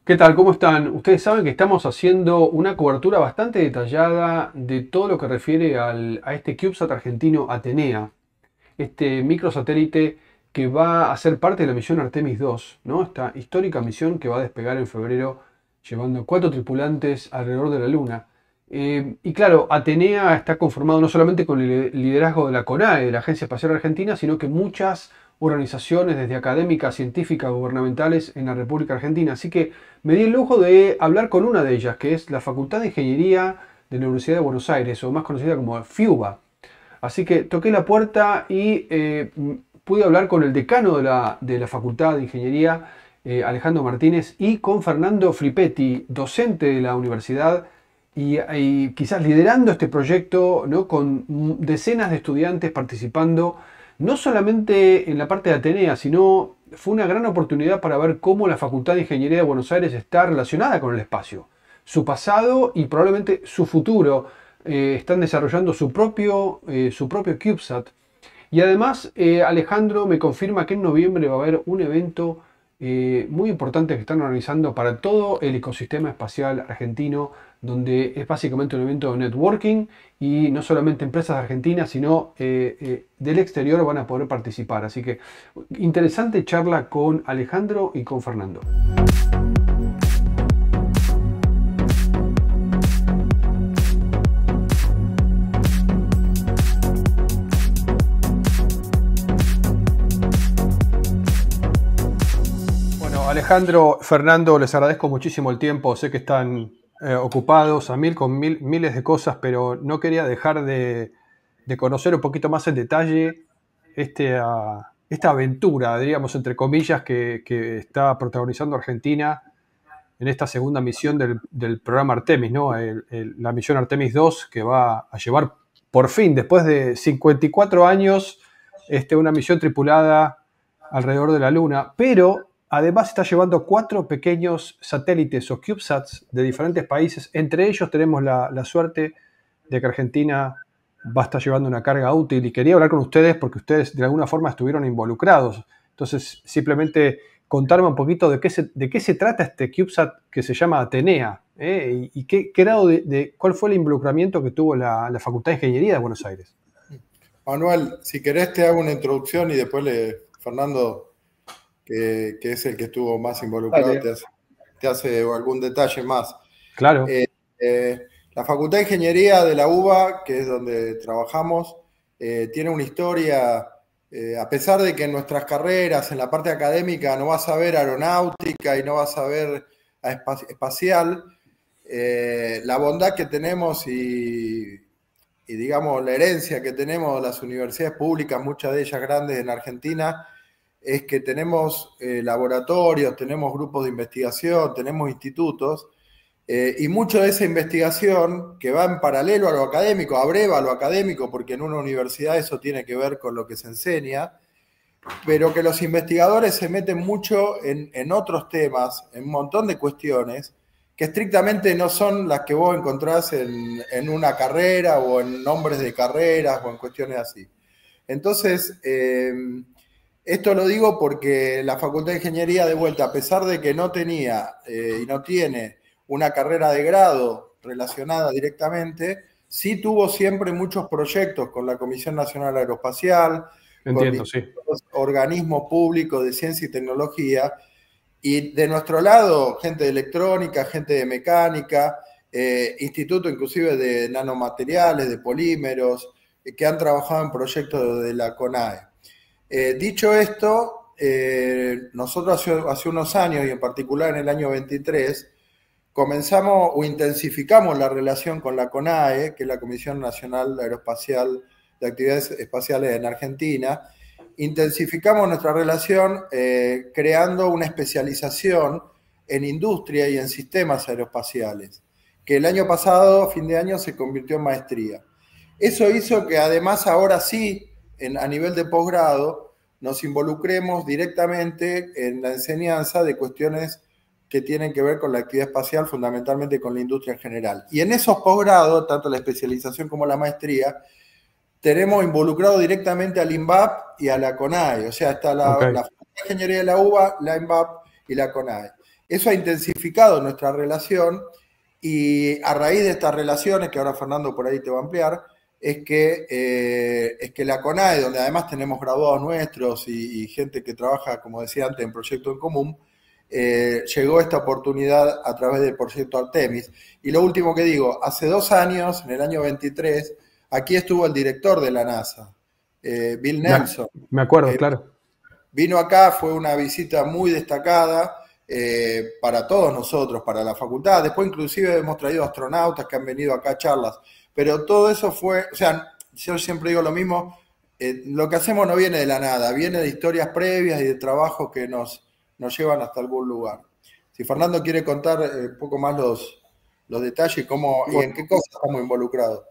¿Qué tal? ¿Cómo están? Ustedes saben que estamos haciendo una cobertura bastante detallada de todo lo que refiere a este CubeSat argentino Atenea, este microsatélite que va a ser parte de la misión Artemis 2, ¿no? Esta histórica misión que va a despegar en febrero llevando 4 tripulantes alrededor de la Luna. Y claro, Atenea está conformado no solamente con el liderazgo de la CONAE, de la Agencia Espacial Argentina, sino que muchas organizaciones, desde académicas, científicas, gubernamentales en la República Argentina. Así que me di el lujo de hablar con una de ellas, que es la Facultad de Ingeniería de la Universidad de Buenos Aires, o más conocida como FIUBA. Así que toqué la puerta y pude hablar con el decano de la Facultad de Ingeniería, Alejandro Martínez, y con Fernando Fripetti, docente de la universidad y quizás liderando este proyecto, ¿no? Con decenas de estudiantes participando, no solamente en la parte de Atenea, sino fue una gran oportunidad para ver cómo la Facultad de Ingeniería de Buenos Aires está relacionada con el espacio, su pasado y probablemente su futuro. Están desarrollando su propio CubeSat. Y además, Alejandro me confirma que en noviembre va a haber un evento muy importante que están organizando para todo el ecosistema espacial argentino, donde es básicamente un evento de networking y no solamente empresas argentinas, sino del exterior van a poder participar. Así que interesante charla con Alejandro y con Fernando. Bueno, Alejandro, Fernando, les agradezco muchísimo el tiempo. Sé que están ocupados a mil con miles de cosas, pero no quería dejar de conocer un poquito más en detalle esta aventura, diríamos, entre comillas, que está protagonizando Argentina en esta segunda misión del programa Artemis, ¿no? La misión Artemis 2, que va a llevar por fin, después de 54 años, una misión tripulada alrededor de la Luna, pero además está llevando 4 pequeños satélites o CubeSats de diferentes países. Entre ellos tenemos la suerte de que Argentina va a estar llevando una carga útil y quería hablar con ustedes porque ustedes de alguna forma estuvieron involucrados. Entonces, simplemente contarme un poquito de qué se trata este CubeSat que se llama Atenea, y qué grado cuál fue el involucramiento que tuvo la Facultad de Ingeniería de Buenos Aires. Manuel, si querés te hago una introducción y después Fernando, que es el que estuvo más involucrado, Dale. te hace algún detalle más. Claro. La Facultad de Ingeniería de la UBA, que es donde trabajamos, tiene una historia, a pesar de que en nuestras carreras, en la parte académica, no vas a ver aeronáutica y no vas a ver espacial, la bondad que tenemos y digamos la herencia que tenemos de las universidades públicas, muchas de ellas grandes en Argentina, es que tenemos laboratorios, tenemos grupos de investigación, tenemos institutos, y mucho de esa investigación que va en paralelo a lo académico, abreva a lo académico, porque en una universidad eso tiene que ver con lo que se enseña, pero que los investigadores se meten mucho en otros temas, en un montón de cuestiones, que estrictamente no son las que vos encontrás en una carrera o en nombres de carreras o en cuestiones así. Entonces, esto lo digo porque la Facultad de Ingeniería, de vuelta, a pesar de que no tenía y no tiene una carrera de grado relacionada directamente, sí tuvo siempre muchos proyectos con la Comisión Nacional Aeroespacial, Entiendo, con sí. organismos públicos de ciencia y tecnología, y de nuestro lado, gente de electrónica, gente de mecánica, instituto inclusive de nanomateriales, de polímeros, que han trabajado en proyectos de la CONAE. Dicho esto, nosotros hace unos años, y en particular en el año 23, comenzamos o intensificamos la relación con la CONAE, que es la Comisión Nacional Aeroespacial de Actividades Espaciales en Argentina. Intensificamos nuestra relación creando una especialización en industria y en sistemas aeroespaciales, que el año pasado, fin de año, se convirtió en maestría. Eso hizo que además ahora sí, a nivel de posgrado, nos involucremos directamente en la enseñanza de cuestiones que tienen que ver con la actividad espacial, fundamentalmente con la industria en general. Y en esos posgrados, tanto la especialización como la maestría, tenemos involucrado directamente al INVAP y a la CONAE. O sea, está la Okay. Facultad de Ingeniería de la UBA, la INVAP y la CONAE. Eso ha intensificado nuestra relación y a raíz de estas relaciones, que ahora Fernando por ahí te va a ampliar, es que la CONAE, donde además tenemos graduados nuestros y gente que trabaja, como decía antes, en proyectos en común, llegó esta oportunidad a través del proyecto Artemis. Y lo último que digo, hace 2 años, en el año 23, aquí estuvo el director de la NASA, Bill Nelson. Me acuerdo, claro. Vino acá, fue una visita muy destacada para todos nosotros, para la facultad. Después inclusive hemos traído astronautas que han venido acá a charlas. Pero todo eso fue, o sea, yo siempre digo lo mismo, lo que hacemos no viene de la nada, viene de historias previas y de trabajos que nos llevan hasta algún lugar. Si Fernando quiere contar un poco más los detalles y en qué cosas estamos involucrados.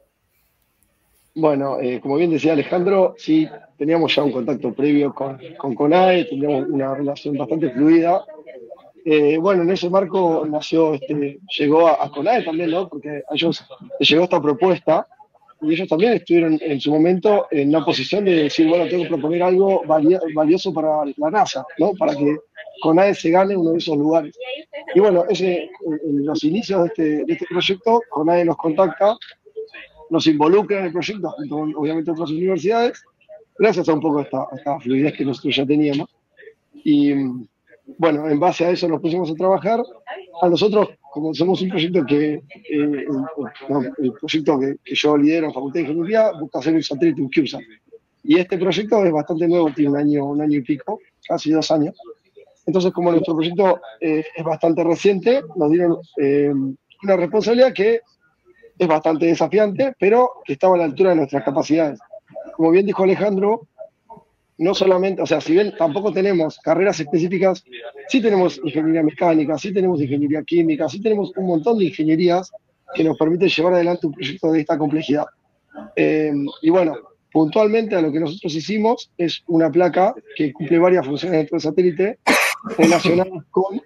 Bueno, como bien decía Alejandro, sí, teníamos ya un contacto previo con CONAE, teníamos una relación bastante fluida. Bueno, en ese marco llegó a CONAE también, ¿no? Porque a ellos les llegó esta propuesta y ellos también estuvieron en su momento en una posición de decir, bueno, tengo que proponer algo valioso para la NASA, ¿no? Para que CONAE se gane uno de esos lugares. Y bueno, en los inicios de este proyecto, CONAE nos contacta, nos involucra en el proyecto, junto con obviamente otras universidades, gracias a un poco esta fluidez que nosotros ya teníamos. Y bueno, en base a eso nos pusimos a trabajar. A nosotros, como somos un proyecto el proyecto que yo lidero en Facultad de Ingeniería, busca hacer un satélite, un CubeSat. Y este proyecto es bastante nuevo, tiene un año y pico, casi 2 años. Entonces, como nuestro proyecto es bastante reciente, nos dieron una responsabilidad que es bastante desafiante, pero que estaba a la altura de nuestras capacidades. Como bien dijo Alejandro, no solamente, o sea, si bien tampoco tenemos carreras específicas, sí tenemos ingeniería mecánica, sí tenemos ingeniería química, sí tenemos un montón de ingenierías que nos permiten llevar adelante un proyecto de esta complejidad. Y bueno, puntualmente a lo que nosotros hicimos es una placa que cumple varias funciones dentro del satélite relacionadas con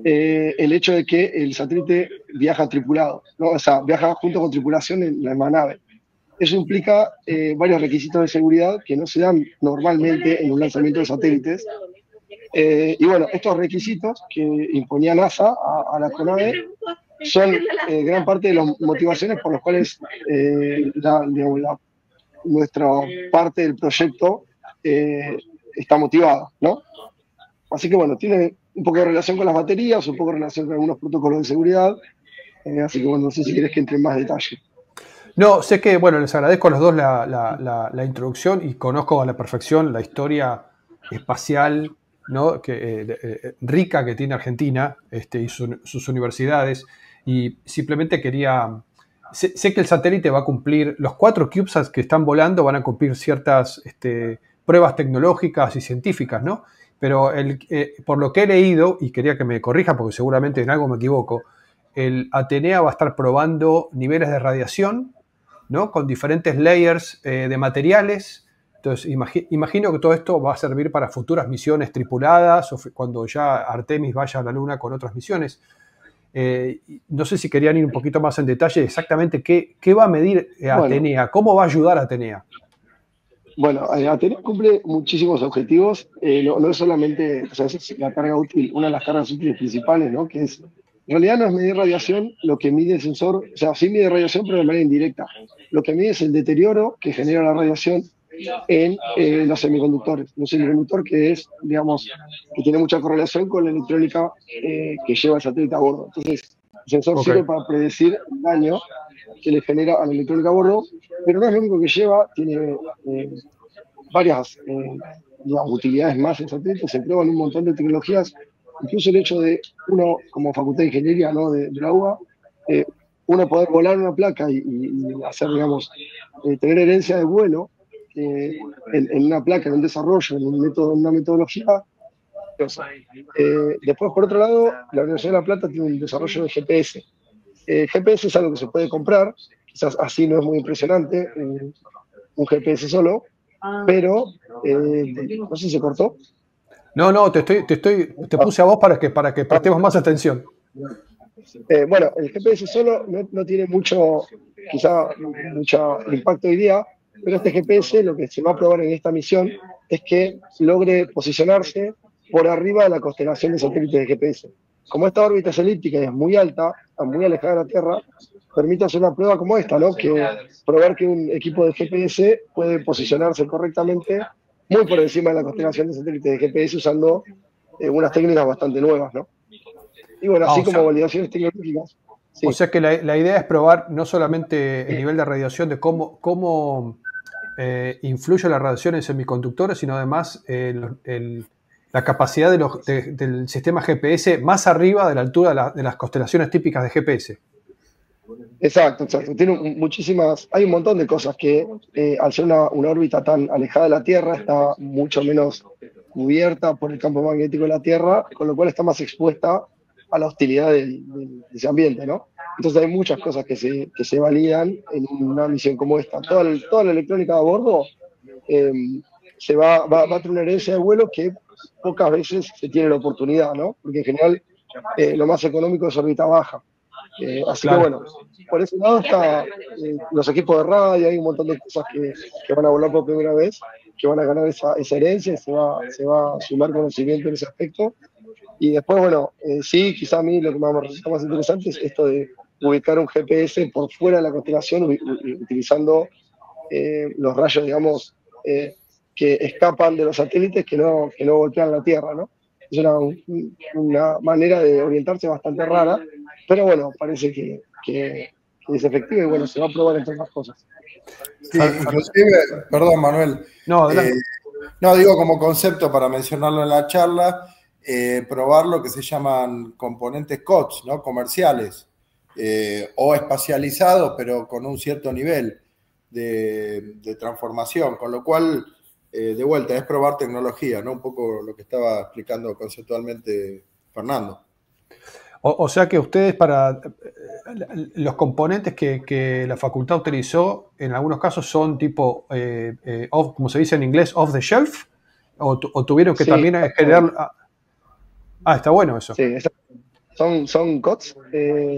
el hecho de que el satélite viaja tripulado, ¿no? O sea, viaja junto con tripulación en la misma nave. Eso implica varios requisitos de seguridad que no se dan normalmente en un lanzamiento de satélites. Y bueno, estos requisitos que imponía NASA a la CONAE son gran parte de las motivaciones por las cuales nuestra parte del proyecto está motivada, ¿no? Así que bueno, tiene un poco de relación con las baterías, un poco de relación con algunos protocolos de seguridad. Así que bueno, no sé si quieres que entre en más detalle. No, sé que, bueno, les agradezco a los dos la introducción y conozco a la perfección la historia espacial, ¿no? Rica que tiene Argentina y sus universidades. Y simplemente quería... Sé que el satélite va a cumplir, los 4 CubeSats que están volando van a cumplir ciertas pruebas tecnológicas y científicas, ¿no? Pero por lo que he leído, y quería que me corrija porque seguramente en algo me equivoco, el Atenea va a estar probando niveles de radiación, ¿no? Con diferentes layers de materiales. Entonces, imagino que todo esto va a servir para futuras misiones tripuladas o cuando ya Artemis vaya a la Luna con otras misiones. No sé si querían ir un poquito más en detalle exactamente qué va a medir Atenea, bueno, cómo va a ayudar a Atenea. Bueno, Atenea cumple muchísimos objetivos, no es solamente, o sea, esa es la carga útil, una de las cargas útiles principales, ¿no? Que es, en realidad no es medir radiación lo que mide el sensor, o sea, sí mide radiación, pero de manera indirecta. Lo que mide es el deterioro que genera la radiación en los semiconductores. Un semiconductor que es, digamos, que tiene mucha correlación con la electrónica que lleva el satélite a bordo. Entonces, el sensor sirve para predecir el daño que le genera a la electrónica a bordo, pero no es lo único que lleva, tiene varias digamos, utilidades más en satélite, se prueban un montón de tecnologías, incluso el hecho de uno, como Facultad de Ingeniería, ¿no? de la UBA, uno poder volar una placa y hacer, digamos, tener herencia de vuelo en una placa, en un desarrollo, en una metodología. Después, por otro lado, la Universidad de La Plata tiene un desarrollo de GPS. GPS es algo que se puede comprar, quizás así no es muy impresionante, un GPS solo, pero no sé si se cortó. No, te puse a vos para que prestemos más atención. Bueno, el GPS solo no tiene mucho impacto hoy día, pero este GPS lo que se va a probar en esta misión es que logre posicionarse por arriba de la constelación de satélites de GPS. como esta órbita es elíptica y es muy alta, muy alejada de la Tierra, permite hacer una prueba como esta, ¿no? Que probar que un equipo de GPS puede posicionarse correctamente muy por encima de la constelación de satélites de GPS usando unas técnicas bastante nuevas, ¿no? Y bueno, Ah, así como validaciones tecnológicas. o Sí, sea que la idea es probar no solamente el nivel de radiación de cómo influye la radiación en semiconductores, sino además la capacidad del sistema GPS más arriba de la altura de las constelaciones típicas de GPS. exacto, exacto. Tiene muchísimas, hay un montón de cosas que al ser una órbita tan alejada de la Tierra está mucho menos cubierta por el campo magnético de la Tierra, con lo cual está más expuesta a la hostilidad de ese ambiente, ¿no? Entonces hay muchas cosas que se validan en una misión como esta. Toda la electrónica a bordo eh, va a tener una herencia de vuelo que pocas veces se tiene la oportunidad, ¿no? Porque en general lo más económico es órbita baja. Así que Claro. bueno, por ese lado está los equipos de radio, hay un montón de cosas que van a volar por primera vez, que van a ganar esa herencia, se va a sumar conocimiento en ese aspecto. Y después, bueno, sí, quizá a mí lo que me resulta más interesante es esto de ubicar un GPS por fuera de la constelación, utilizando los rayos, digamos, que escapan de los satélites que no golpean la Tierra, ¿no? Es una manera de orientarse bastante rara, pero bueno, parece que es efectiva y bueno, se va a probar entre otras cosas. Sí, inclusive, perdón Manuel, No, eh, adelante. no digo como concepto para mencionarlo en la charla, probar lo que se llaman componentes COTS, ¿no? Comerciales o espacializados, pero con un cierto nivel de transformación, con lo cual, de vuelta, es probar tecnología, ¿no? Un poco lo que estaba explicando conceptualmente Fernando. O sea que ustedes para los componentes que la facultad utilizó, en algunos casos son tipo, como se dice en inglés, off the shelf, o tuvieron que Sí, también generar... Está bueno eso. sí, son COTS,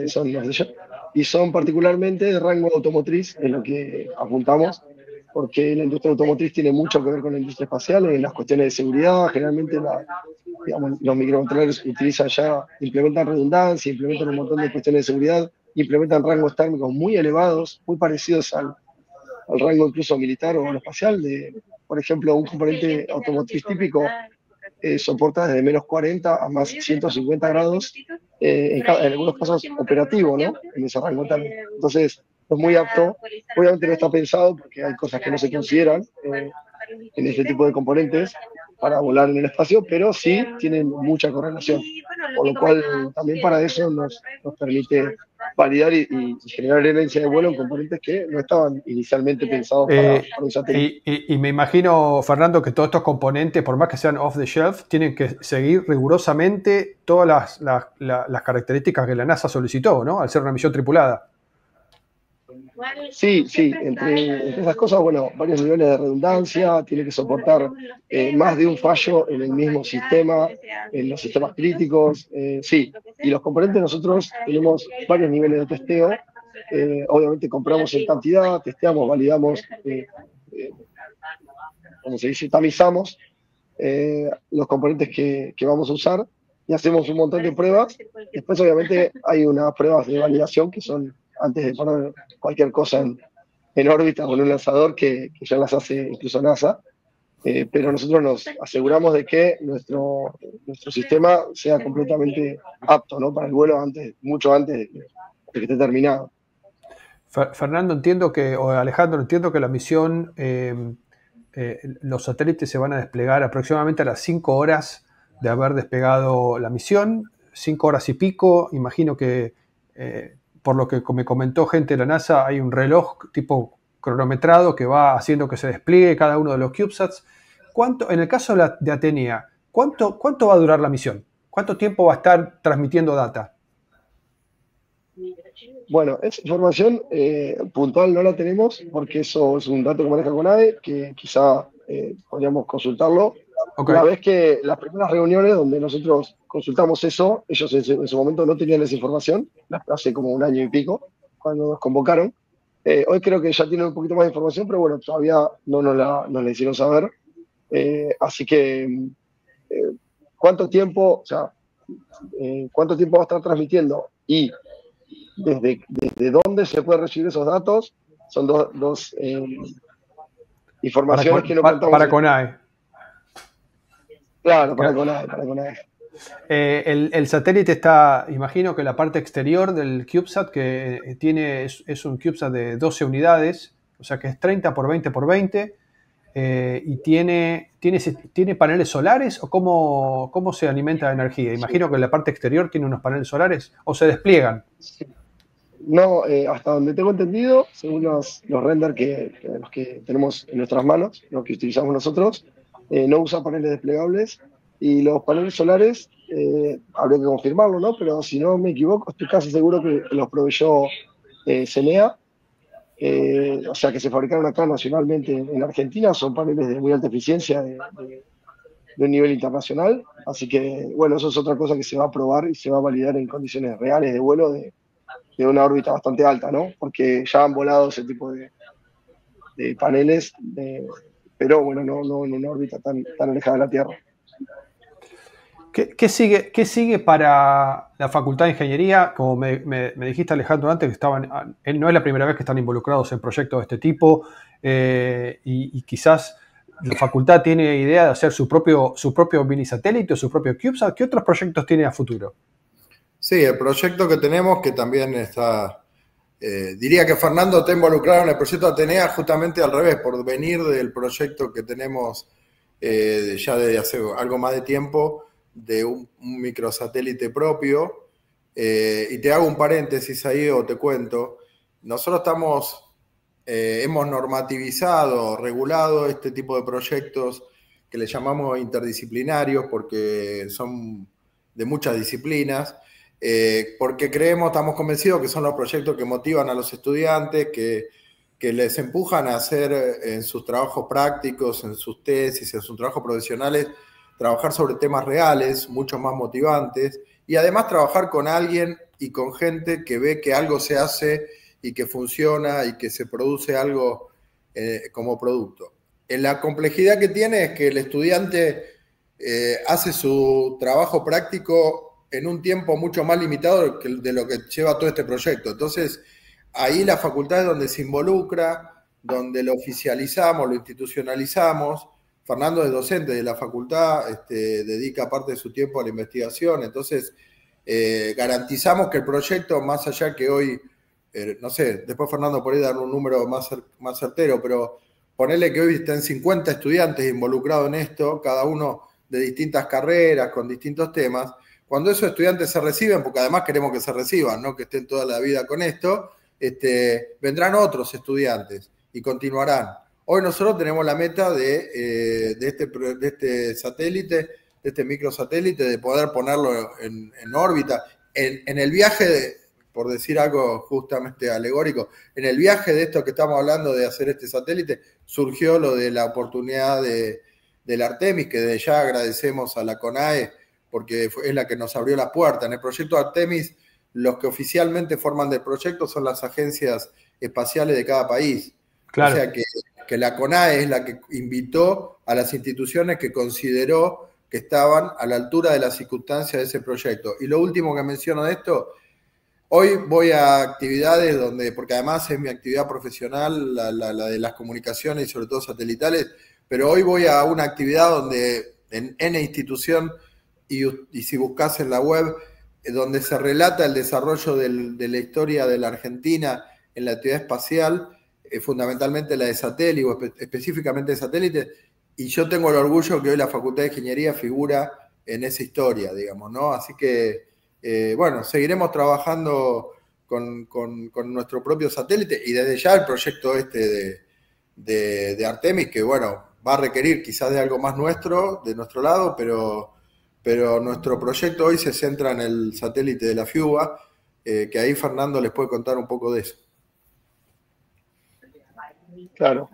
son los de ella, y son particularmente de rango automotriz, en lo que apuntamos, porque la industria automotriz tiene mucho que ver con la industria espacial, en las cuestiones de seguridad, generalmente digamos, los microcontroladores utilizan ya, implementan redundancia, implementan un montón de cuestiones de seguridad, implementan rangos térmicos muy elevados, muy parecidos al rango incluso militar o espacial, por ejemplo, un componente automotriz típico soporta desde menos 40 a más 150 grados, en algunos casos operativo, ¿no? En ese rango también. Entonces, es muy apto. Obviamente no está pensado porque hay cosas que no se consideran en este tipo de componentes para volar en el espacio, pero sí tienen mucha correlación. Por lo cual, también para eso nos permite validar y generar herencia de vuelo en componentes que no estaban inicialmente pensados para un satélite. Y me imagino, Fernando, que todos estos componentes, por más que sean off the shelf, tienen que seguir rigurosamente todas las características que la NASA solicitó, ¿no? Al ser una misión tripulada. Sí, sí, entre esas cosas, bueno, varios niveles de redundancia, tiene que soportar más de un fallo en el mismo sistema, en los sistemas críticos, sí, y los componentes nosotros tenemos varios niveles de testeo, obviamente compramos en cantidad, testeamos, validamos, eh, como se dice, tamizamos los componentes que vamos a usar y hacemos un montón de pruebas. Después, obviamente, hay unas pruebas de validación que son antes de poner cualquier cosa en órbita o en un lanzador que ya las hace incluso NASA. Pero nosotros nos aseguramos de que nuestro sistema sea completamente apto, ¿no? Para el vuelo mucho antes de que esté terminado. Fernando, entiendo que, o Alejandro, entiendo que la misión, los satélites se van a desplegar aproximadamente a las 5 horas de haber despegado la misión, 5 horas y pico. Imagino que, por lo que me comentó gente de la NASA, hay un reloj tipo cronometrado que va haciendo que se despliegue cada uno de los CubeSats. En el caso de Atenea, ¿cuánto va a durar la misión? ¿Cuánto tiempo va a estar transmitiendo data? Bueno, esa información puntual no la tenemos porque eso es un dato que maneja CONAE, que quizá podríamos consultarlo. Ok. Una vez que las primeras reuniones donde nosotros consultamos eso, ellos en su momento no tenían esa información, hace como un año y pico, cuando nos convocaron. Hoy creo que ya tienen un poquito más de información, pero bueno, todavía no nos la hicieron saber. Así que, ¿cuánto tiempo? O sea, cuánto tiempo va a estar transmitiendo y desde dónde se puede recibir esos datos, son dos informaciones que no contamos. Para CONAE. Claro, para CONAE. El satélite está, imagino que la parte exterior del CubeSat que tiene es un CubeSat de 12 unidades, o sea que es 30 por 20 por 20, y tiene paneles solares, o cómo se alimenta la energía. Imagino que la parte exterior tiene unos paneles solares, o se despliegan. No, hasta donde tengo entendido, según los renders los que tenemos en nuestras manos, los que utilizamos nosotros, no usa paneles desplegables. Y los paneles solares, habría que confirmarlo, ¿no? Pero si no me equivoco, estoy casi seguro que los proveyó CENEA, o sea, que se fabricaron acá nacionalmente en Argentina. Son paneles de muy alta eficiencia de un nivel internacional. Así que, bueno, eso es otra cosa que se va a probar y se va a validar en condiciones reales de vuelo de una órbita bastante alta, ¿no? Porque ya han volado ese tipo de paneles, pero bueno, no en una órbita tan alejada de la Tierra. ¿Qué sigue para la Facultad de Ingeniería? Como me dijiste, Alejandro, antes, que no es la primera vez que están involucrados en proyectos de este tipo, y quizás la facultad tiene idea de hacer su propio mini satélite o su propio CubeSat. ¿Qué otros proyectos tiene a futuro? Sí, el proyecto que tenemos, que también está, diría que Fernando está involucrado en el proyecto Atenea justamente al revés, por venir del proyecto que tenemos ya desde hace algo más de tiempo, de un microsatélite propio. Y te hago un paréntesis ahí o te cuento. Nosotros hemos normativizado, regulado este tipo de proyectos que le llamamos interdisciplinarios porque son de muchas disciplinas. Porque estamos convencidos que son los proyectos que motivan a los estudiantes, que les empujan a hacer en sus trabajos prácticos, en sus tesis, en sus trabajos profesionales, trabajar sobre temas reales, mucho más motivantes, y además trabajar con alguien y con gente que ve que algo se hace y que funciona y que se produce algo como producto. La complejidad que tiene es que el estudiante hace su trabajo práctico en un tiempo mucho más limitado de lo que lleva todo este proyecto. Entonces, ahí la facultad es donde se involucra, donde lo oficializamos, lo institucionalizamos. Fernando es docente de la facultad, dedica parte de su tiempo a la investigación. Entonces, garantizamos que el proyecto, más allá que hoy, no sé, después Fernando podría dar un número más certero, pero ponerle que hoy estén 50 estudiantes involucrados en esto, cada uno de distintas carreras, con distintos temas. Cuando esos estudiantes se reciben, porque además queremos que se reciban, no que estén toda la vida con esto, vendrán otros estudiantes y continuarán. Hoy nosotros tenemos la meta de este satélite, de este microsatélite, de poder ponerlo en órbita. En el viaje, por decir algo justamente alegórico, en el viaje de esto que estamos hablando de hacer este satélite, surgió lo de la oportunidad del Artemis, que desde ya agradecemos a la CONAE, porque es la que nos abrió la puerta. En el proyecto Artemis, los que oficialmente forman del proyecto son las agencias espaciales de cada país. Claro. O sea que la CONAE es la que invitó a las instituciones que consideró que estaban a la altura de las circunstancias de ese proyecto. Y lo último que menciono de esto, hoy voy a actividades porque además es mi actividad profesional, la de las comunicaciones y sobre todo satelitales, pero hoy voy a una actividad donde en N institución, y si buscas en la web, donde se relata el desarrollo de la historia de la Argentina en la actividad espacial, fundamentalmente la de satélite, o específicamente de satélite, y yo tengo el orgullo que hoy la Facultad de Ingeniería figura en esa historia, digamos, ¿no? Así que, bueno, seguiremos trabajando con nuestro propio satélite, y desde ya el proyecto de Artemis, que, bueno, va a requerir quizás de algo más de nuestro lado, pero nuestro proyecto hoy se centra en el satélite de la FIUBA, que ahí Fernando les puede contar un poco de eso. Claro,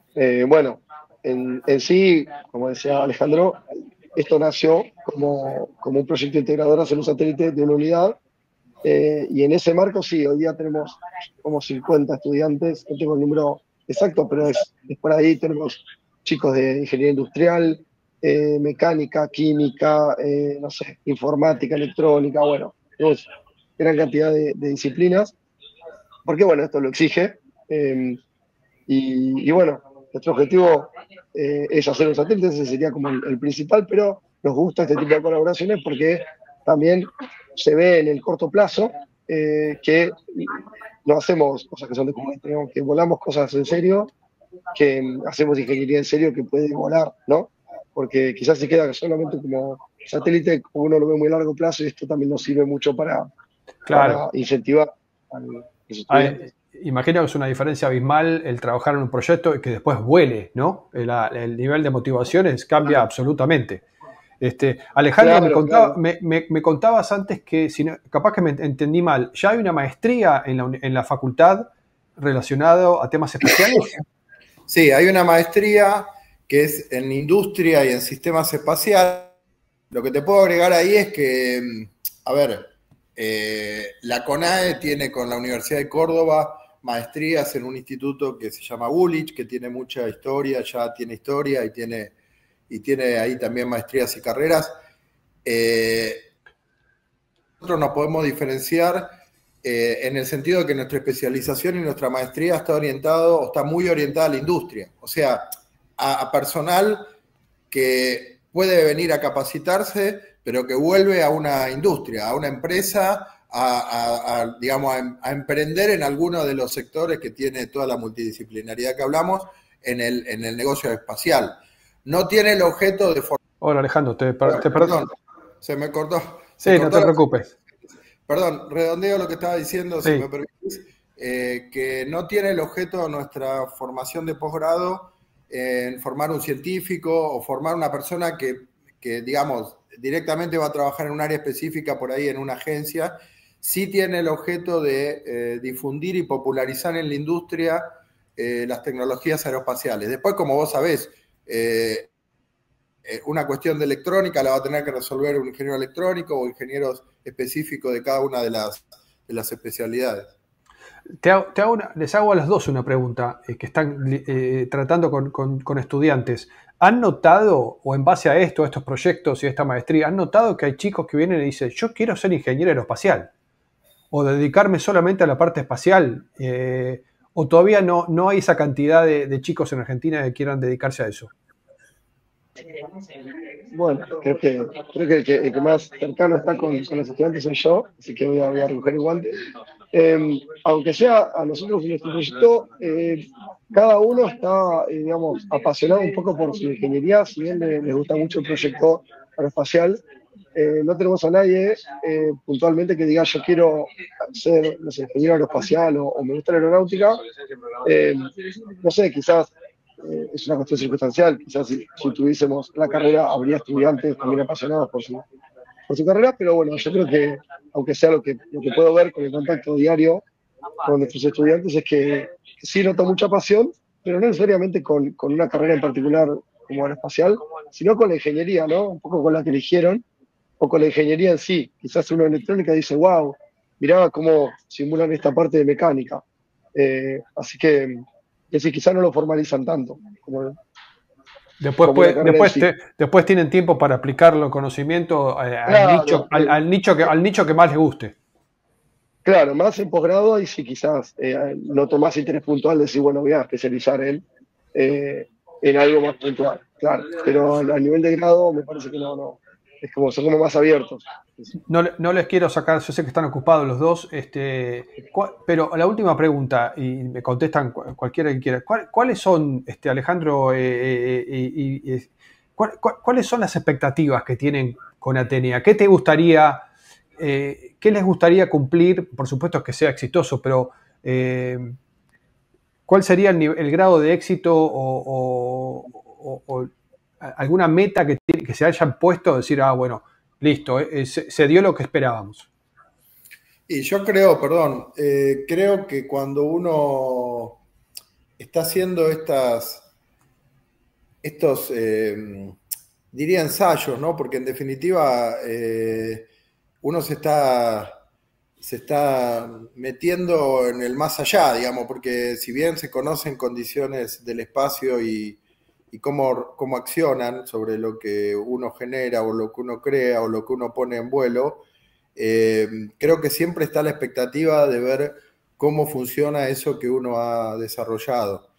bueno, en sí, como decía Alejandro, esto nació como un proyecto integrador hacer un satélite de una unidad, y en ese marco sí, hoy día tenemos como 50 estudiantes, no tengo el número exacto, pero es por ahí. Tenemos chicos de ingeniería industrial, mecánica, química, no sé, informática, electrónica, bueno, tenemos gran cantidad de disciplinas, porque bueno, esto lo exige. Y bueno, nuestro objetivo es hacer un satélite, ese sería como el principal, pero nos gusta este tipo de colaboraciones porque también se ve en el corto plazo que no hacemos cosas que son de juguete, ¿no? Que volamos cosas en serio, que hacemos ingeniería en serio que puede volar, ¿no? Porque quizás se queda solamente como satélite, como uno lo ve muy a largo plazo, y esto también nos sirve mucho Claro. para incentivar a los estudiantes. Imagino que es una diferencia abismal el trabajar en un proyecto y que después vuele, ¿no? El nivel de motivaciones cambia absolutamente. Alejandro, Claro, claro. me contabas antes que, si no, capaz que me entendí mal, ¿ya hay una maestría en la facultad relacionado a temas espaciales? Sí, hay una maestría que es en industria y en sistemas espaciales. Lo que te puedo agregar ahí es que, a ver, la CONAE tiene con la Universidad de Córdoba maestrías en un instituto que se llama Woolwich, que tiene mucha historia, ya tiene historia y tiene ahí también maestrías y carreras. Nosotros nos podemos diferenciar en el sentido de que nuestra especialización y nuestra maestría está muy orientada a la industria, o sea, a personal que puede venir a capacitarse, pero que vuelve a una industria, a una empresa, digamos, a emprender en alguno de los sectores que tiene toda la multidisciplinaridad que hablamos en el negocio espacial. No tiene el objeto de formar. Hola Alejandro, Perdón, se me cortó. Se Sí, no cortó te preocupes. Perdón, redondeo lo que estaba diciendo, si me Sí. permitís, que no tiene el objeto nuestra formación de posgrado en formar un científico o formar una persona que, digamos, directamente va a trabajar en un área específica por ahí en una agencia. Sí tiene el objeto de difundir y popularizar en la industria las tecnologías aeroespaciales. Después, como vos sabés, una cuestión de electrónica la va a tener que resolver un ingeniero electrónico o ingenieros específicos de cada una de las especialidades. Les hago a las dos una pregunta que están tratando con estudiantes. ¿Han notado, o en base a esto, a estos proyectos y a esta maestría, han notado que hay chicos que vienen y dicen, yo quiero ser ingeniero aeroespacial o dedicarme solamente a la parte espacial? ¿O todavía no hay esa cantidad de chicos en Argentina que quieran dedicarse a eso? Bueno, creo que el que más cercano está con los estudiantes soy yo, así que voy a recoger el guante. Aunque sea a nosotros en nuestro proyecto, cada uno está, digamos, apasionado un poco por su ingeniería, si bien les gusta mucho el proyecto aeroespacial. No tenemos a nadie puntualmente que diga yo quiero ser, no sé, ingeniero aeroespacial o me gusta la aeronáutica. Eh, no sé, quizás es una cuestión circunstancial. Quizás si tuviésemos la carrera, habría estudiantes también apasionados por su carrera, pero bueno, yo creo que, aunque sea lo que puedo ver con el contacto diario con nuestros estudiantes, es que sí noto mucha pasión, pero no necesariamente con una carrera en particular como aeroespacial, sino con la ingeniería, ¿no? Un poco con la que eligieron, o con la ingeniería en sí. Quizás uno en electrónica dice, wow, mirá cómo simulan esta parte de mecánica. Así que sí, quizás no lo formalizan tanto como la carrera en sí. Después tienen tiempo para aplicar los conocimientos Claro, al nicho que más les guste. claro, más en posgrado y sí quizás noto más interés puntual de decir, bueno, voy a especializar en algo más puntual, claro. Pero a nivel de grado me parece que no. Es como, son como más abiertos. No les quiero sacar, yo sé que están ocupados los dos, pero la última pregunta, y me contestan cualquiera que quiera, ¿cuáles son, Alejandro, cuáles son las expectativas que tienen con Atenea? ¿Qué te gustaría, qué les gustaría cumplir? Por supuesto que sea exitoso, pero ¿cuál sería el grado de éxito o alguna meta que se hayan puesto? Decir, bueno, listo, se dio lo que esperábamos. Y yo creo, perdón, creo que cuando uno está haciendo estos, diría ensayos, ¿no? Porque en definitiva uno se está metiendo en el más allá, digamos, porque si bien se conocen condiciones del espacio y y cómo accionan sobre lo que uno genera o lo que uno crea o lo que uno pone en vuelo, creo que siempre está la expectativa de ver cómo funciona eso que uno ha desarrollado.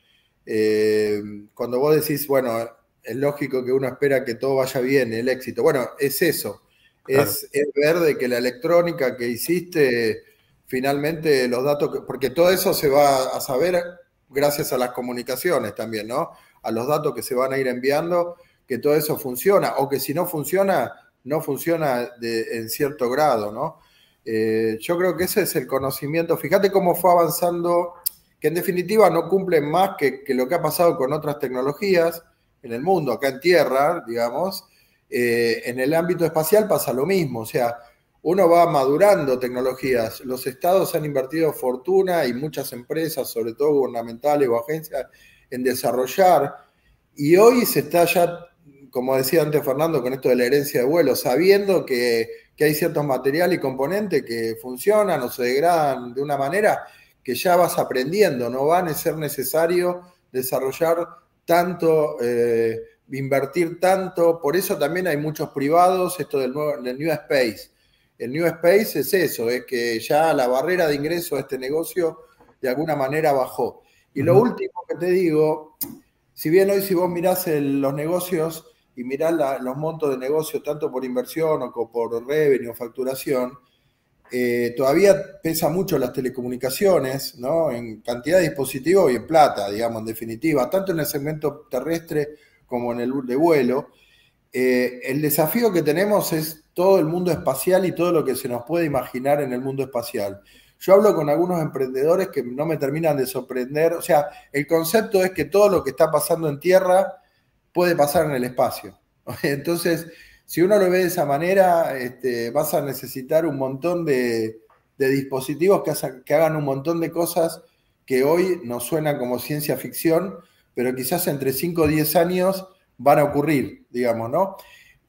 Cuando vos decís, bueno, es lógico que uno espera que todo vaya bien, el éxito. Bueno, es eso. Claro. Es ver de que la electrónica que hiciste, finalmente los datos, porque todo eso se va a saber gracias a las comunicaciones también, ¿no? A los datos que se van a ir enviando, que todo eso funciona, o que si no funciona, no funciona en cierto grado, ¿no? Yo creo que ese es el conocimiento. Fíjate cómo fue avanzando, que en definitiva no cumplen más que lo que ha pasado con otras tecnologías en el mundo, acá en tierra, digamos. En el ámbito espacial pasa lo mismo, o sea, uno va madurando tecnologías. Los estados han invertido fortuna y muchas empresas, sobre todo gubernamentales o agencias, en desarrollar. Y hoy se está ya, como decía antes Fernando, con esto de la herencia de vuelo, sabiendo que hay ciertos materiales y componentes que funcionan o se degradan de una manera que ya vas aprendiendo, no va a ser necesario desarrollar tanto, invertir tanto. Por eso también hay muchos privados, esto del New Space. El New Space es eso, es que ya la barrera de ingreso a este negocio de alguna manera bajó. Y lo último que te digo, si bien hoy si vos mirás los negocios y mirás los montos de negocio tanto por inversión o por revenue o facturación, todavía pesa mucho las telecomunicaciones, ¿no? En cantidad de dispositivos y en plata, digamos, en definitiva, tanto en el segmento terrestre como en el de vuelo. El desafío que tenemos es todo el mundo espacial y todo lo que se nos puede imaginar en el mundo espacial. Yo hablo con algunos emprendedores que no me terminan de sorprender. O sea, el concepto es que todo lo que está pasando en tierra puede pasar en el espacio. Entonces, si uno lo ve de esa manera, vas a necesitar un montón de dispositivos que hagan un montón de cosas que hoy nos suenan como ciencia ficción, pero quizás entre 5 o 10 años van a ocurrir, digamos, ¿no?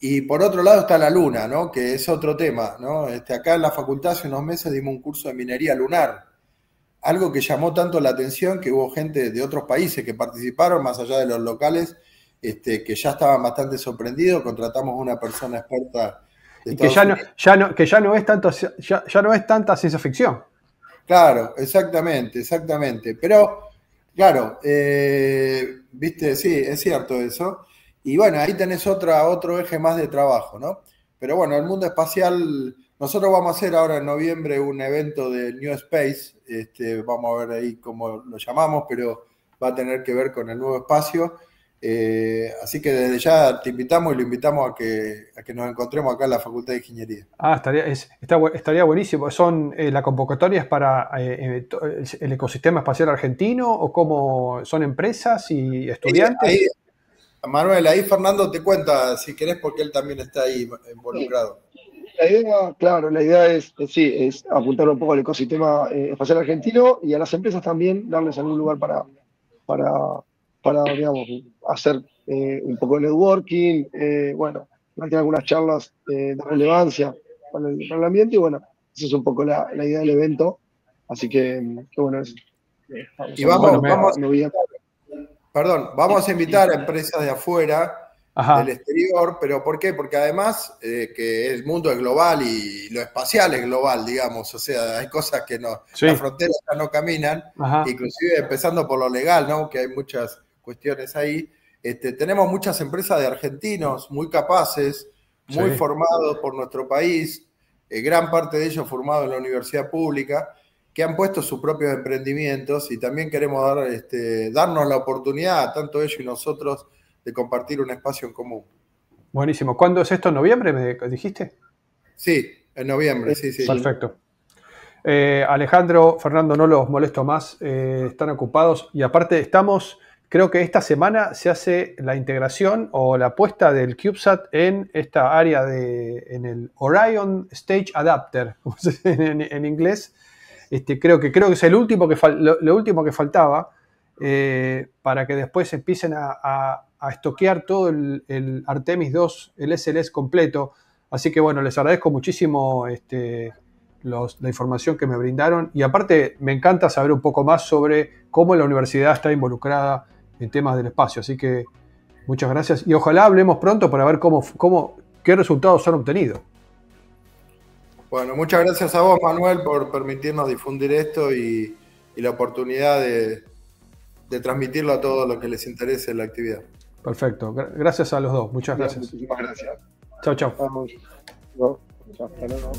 Y por otro lado está la Luna, ¿no? Que es otro tema, ¿no? Acá en la facultad hace unos meses dimos un curso de minería lunar, algo que llamó tanto la atención que hubo gente de otros países que participaron, más allá de los locales, que ya estaban bastante sorprendidos. Contratamos a una persona experta de Estados Unidos. Que ya no es tanto, ya no es tanta ciencia ficción. Claro, exactamente. Pero, claro, viste, sí, es cierto eso. Y bueno, ahí tenés otro eje más de trabajo, ¿no? Pero bueno, el mundo espacial, nosotros vamos a hacer ahora en noviembre un evento de New Space, vamos a ver ahí cómo lo llamamos, pero va a tener que ver con el nuevo espacio. Así que desde ya te invitamos y lo invitamos a que nos encontremos acá en la Facultad de Ingeniería. Estaría buenísimo. ¿La convocatoria es para el ecosistema espacial argentino o cómo son empresas y estudiantes? Ahí, Manuel, ahí Fernando te cuenta, si querés, porque él también está ahí involucrado. La idea es apuntar un poco al ecosistema espacial argentino y a las empresas también darles algún lugar para digamos, hacer un poco de networking, tener algunas charlas de relevancia para el ambiente y bueno, esa es un poco la idea del evento. Así que bueno, y vamos a invitar a empresas de afuera, del exterior, pero ¿por qué? Porque además que el mundo es global y lo espacial es global, digamos, o sea, hay cosas que no, sí, las fronteras ya no caminan, inclusive empezando por lo legal, ¿no? Que hay muchas cuestiones ahí. Tenemos muchas empresas de argentinos muy capaces, muy formados por nuestro país, gran parte de ellos formados en la universidad pública, que han puesto sus propios emprendimientos y también queremos darnos la oportunidad, tanto ellos y nosotros, de compartir un espacio en común. Buenísimo. ¿Cuándo es esto? ¿En noviembre me dijiste? Sí, en noviembre, sí. Perfecto. Alejandro, Fernando, no los molesto más, están ocupados y aparte creo que esta semana se hace la integración o la puesta del CubeSat en esta área en el Orion Stage Adapter, en inglés. Creo que es lo último que faltaba para que después empiecen a estoquear todo el Artemis 2, el SLS completo. Así que bueno, les agradezco muchísimo la información que me brindaron y aparte me encanta saber un poco más sobre cómo la universidad está involucrada en temas del espacio. Así que Muchas gracias y ojalá hablemos pronto para ver qué resultados han obtenido. Bueno, muchas gracias a vos, Manuel, por permitirnos difundir esto y la oportunidad de transmitirlo a todos los que les interese la actividad. Perfecto. Gracias a los dos. Muchas gracias. Muchísimas gracias. Chao, chao. Vamos. No, chao, hasta luego.